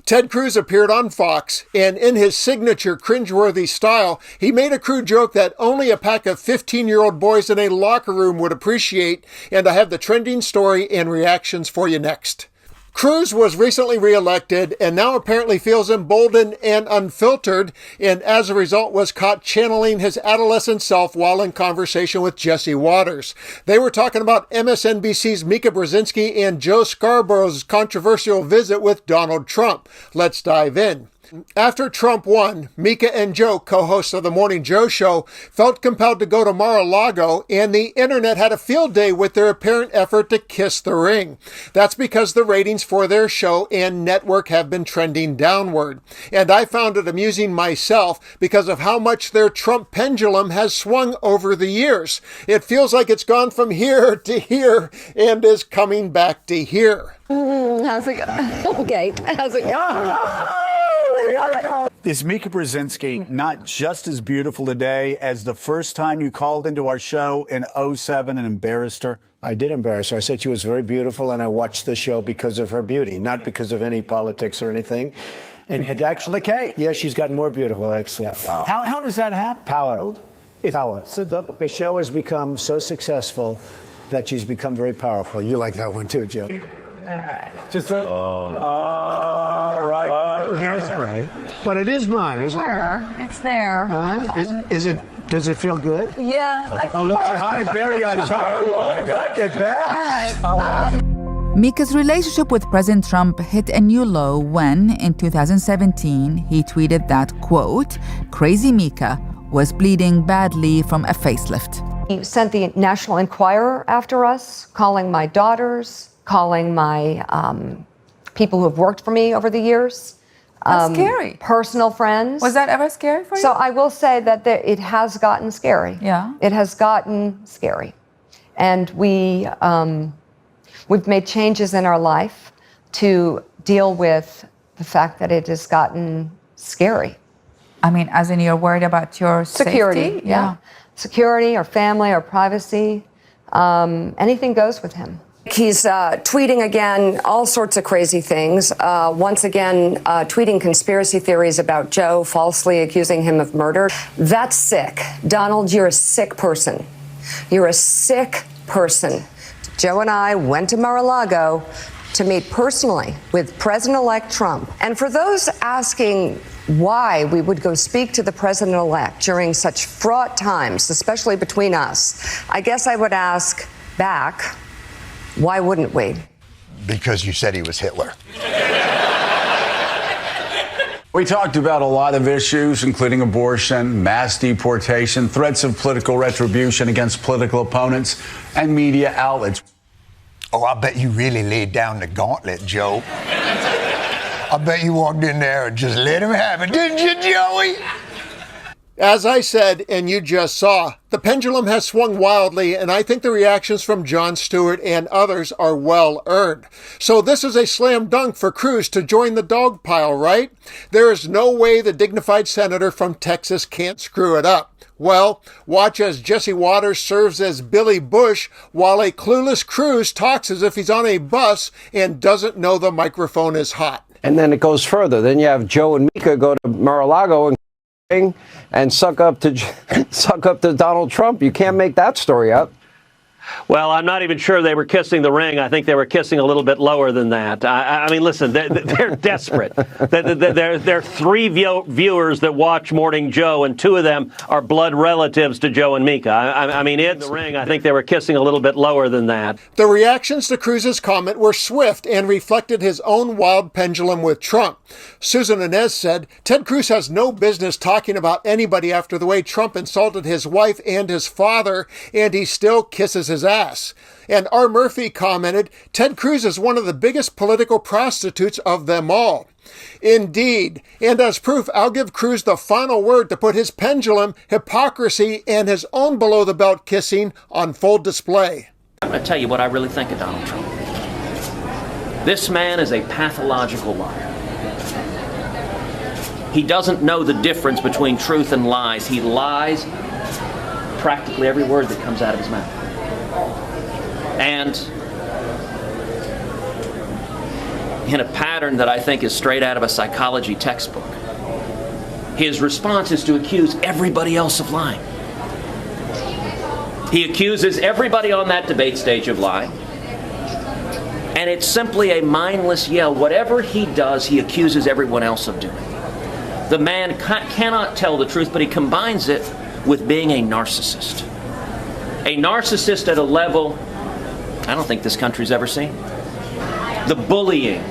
Ted Cruz appeared on Fox, and in his signature cringeworthy style, he made a crude joke that only a pack of 15-year-old boys in a locker room would appreciate, and I have the trending story and reactions for you next. Cruz was recently reelected and now apparently feels emboldened and unfiltered, and as a result was caught channeling his adolescent self while in conversation with Jesse Waters. They were talking about MSNBC's Mika Brzezinski and Joe Scarborough's controversial visit with Donald Trump. Let's dive in. After Trump won, Mika and Joe, co-hosts of The Morning Joe Show, felt compelled to go to Mar-a-Lago, and the internet had a field day with their apparent effort to kiss the ring. That's because the ratings for their show and network have been trending downward. And I found it amusing myself because of how much their Trump pendulum has swung over the years. It feels like it's gone from here to here and is coming back to here. How's it going? Okay. How's it going? Is Mika Brzezinski not just as beautiful today as the first time you called into our show in 2007 and embarrassed her? I did embarrass her. I said she was very beautiful, and I watched the show because of her beauty, not because of any politics or anything. And It actually came. yeah, she's gotten more beautiful, actually. Wow. How does that happen? Power. It's power. So the show has become so successful that she's become very powerful. You like that one too, Joe. Just right. But it is mine, isn't it? It's there. Is it? Does it feel good? Yeah. Oh, look, hi, Barry. Get back. Mika's relationship with President Trump hit a new low when, in 2017, he tweeted that, quote, "Crazy Mika was bleeding badly from a facelift." He sent the National Enquirer after us, calling my daughters, calling my people who have worked for me over the years. That's scary. Personal friends. Was that ever scary for you? So I will say that it has gotten scary. Yeah. It has gotten scary. And we've made changes in our life to deal with the fact that it has gotten scary. I mean, as in you're worried about your Security, safety? yeah. Security, our family, our privacy. Anything goes with him. He's tweeting again all sorts of crazy things. Once again, tweeting conspiracy theories about Joe, falsely accusing him of murder. That's sick. Donald, you're a sick person. You're a sick person. Joe and I went to Mar-a-Lago to meet personally with President-elect Trump. And for those asking why we would go speak to the president-elect during such fraught times, especially between us, I guess I would ask back, why wouldn't we? Because you said he was Hitler. We talked about a lot of issues, including abortion, mass deportation, threats of political retribution against political opponents, and media outlets. Oh, I bet you really laid down the gauntlet, Joe. I bet you walked in there and just let him have it, didn't you, Joey? As I said, and you just saw, the pendulum has swung wildly, and I think the reactions from Jon Stewart and others are well earned. So this is a slam dunk for Cruz to join the dog pile, right? There is no way the dignified senator from Texas can't screw it up. Well, watch as Jesse Waters serves as Billy Bush while a clueless Cruz talks as if he's on a bus and doesn't know the microphone is hot. And then it goes further. Then you have Joe and Mika go to Mar-a-Lago and suck up to Donald Trump. You can't make that story up. Well, I'm not even sure they were kissing the ring. I think they were kissing a little bit lower than that. I mean, listen, they're desperate. There are three viewers that watch Morning Joe, and two of them are blood relatives to Joe and Mika. I mean, it's the ring. I think they were kissing a little bit lower than that. The reactions to Cruz's comment were swift and reflected his own wild pendulum with Trump. Susan Inez said, Ted Cruz has no business talking about anybody after the way Trump insulted his wife and his father, and he still kisses his ass. And R. Murphy commented, Ted Cruz is one of the biggest political prostitutes of them all. Indeed, and as proof, I'll give Cruz the final word to put his pendulum, hypocrisy, and his own below-the-belt kissing on full display. I'm going to tell you what I really think of Donald Trump. This man is a pathological liar. He doesn't know the difference between truth and lies. He lies practically every word that comes out of his mouth. And in a pattern that I think is straight out of a psychology textbook. His response is to accuse everybody else of lying. He accuses everybody on that debate stage of lying. And it's simply a mindless yell. Whatever he does, he accuses everyone else of doing. The man cannot tell the truth, but he combines it with being a narcissist. A narcissist at a level I don't think this country's ever seen. The bullying.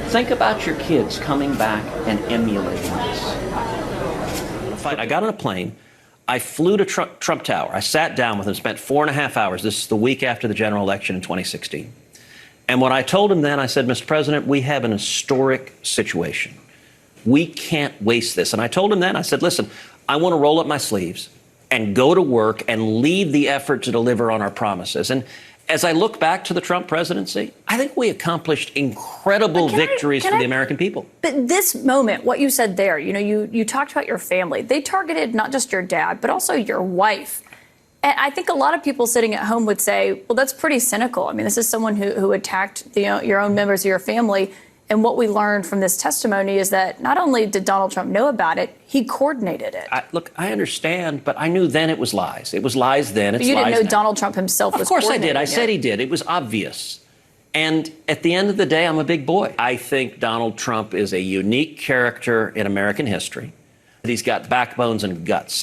Think about your kids coming back and emulating this. I got on a plane. I flew to Trump Tower. I sat down with him, spent 4.5 hours. This is the week after the general election in 2016. And what I told him then, I said, Mr. President, we have an historic situation. We can't waste this. And I told him then, I said, listen, I want to roll up my sleeves and go to work and lead the effort to deliver on our promises. And as I look back to the Trump presidency, I think we accomplished incredible victories for the American people. But this moment, what you said there, you talked about your family. They targeted not just your dad, but also your wife. And I think a lot of people sitting at home would say, well, that's pretty cynical. I mean, this is someone who attacked your own members of your family. And what we learned from this testimony is that not only did Donald Trump know about it, he coordinated it. Look, I understand, but I knew then it was lies. It was lies then. It's but you didn't know now. Donald Trump himself was coordinating it. Of course I did. I said he did. It was obvious. And at the end of the day, I'm a big boy. I think Donald Trump is a unique character in American history. He's got backbones and guts.